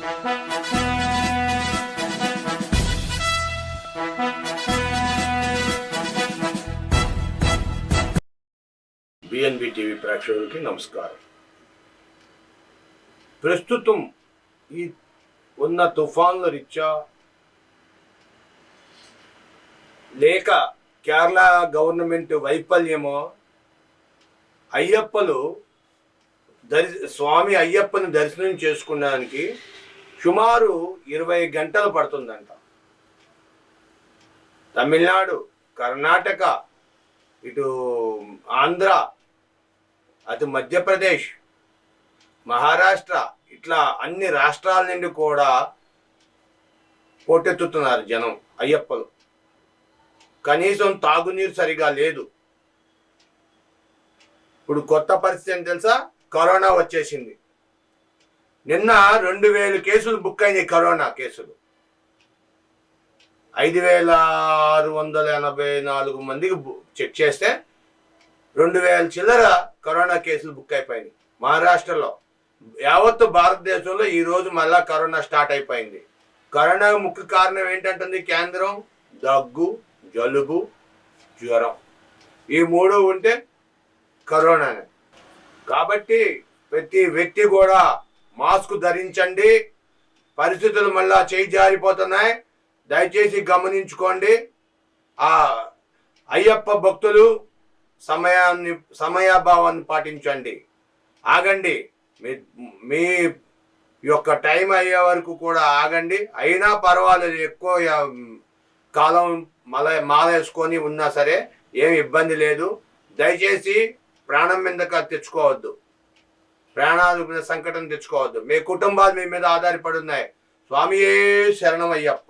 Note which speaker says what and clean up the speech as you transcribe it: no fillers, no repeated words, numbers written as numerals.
Speaker 1: BNB TV ప్రేక్షకులకి నమస్కారం. ప్రస్తుతం ఈ ఉన్న తుఫాన్ల రీత్యా లేక కేరళ గవర్నమెంట్ వైఫల్యమో అయ్యప్పలు స్వామి అయ్యప్పని దర్శనం చేసుకోవడానికి సుమారు 20 గంటలు పడుతుందంట. తమిళనాడు, కర్ణాటక, ఇటు ఆంధ్ర, అటు మధ్యప్రదేశ్, మహారాష్ట్ర, ఇట్లా అన్ని రాష్ట్రాల నుండి కూడా పోటెత్తుతున్నారు జనం అయ్యప్పలు. కనీసం తాగునీరు సరిగా లేదు. ఇప్పుడు కొత్త పరిస్థితి ఏం తెలుసా? కరోనా వచ్చేసింది. నిన్న 2000 కేసులు బుక్ అయినాయి. కరోనా కేసులు 5684 మందికి చెక్ చేస్తే 2000 చిల్లర కరోనా కేసులు బుక్ అయిపోయినాయి మహారాష్ట్రలో. యావత్తు భారతదేశంలో ఈరోజు మళ్ళా కరోనా స్టార్ట్ అయిపోయింది. కరోనా ముఖ్య కారణం ఏంటంటుంది కేంద్రం? దగ్గు, జలుబు, జ్వరం. ఈ మూడు ఉంటే కరోనానే. కాబట్టి ప్రతి వ్యక్తి కూడా మాస్క్ ధరించండి. పరిస్థితులు మళ్ళా చేయి జారిపోతున్నాయి, దయచేసి గమనించుకోండి. ఆ అయ్యప్ప భక్తులు సమయాభావాన్ని పాటించండి. ఆగండి. మీ యొక్క టైం అయ్యే వరకు కూడా ఆగండి. అయినా పర్వాలేదు, ఎక్కువ కాలం మాల వేసుకొని ఉన్నా సరే ఏమి ఇబ్బంది లేదు. దయచేసి ప్రాణం మీదకి తెచ్చుకోవద్దు, ప్రాణాల మీద సంకటం తెచ్చుకోవద్దు. మీ కుటుంబాలు మీ మీద ఆధారపడి ఉన్నాయి. స్వామియే శరణం అయ్యప్ప.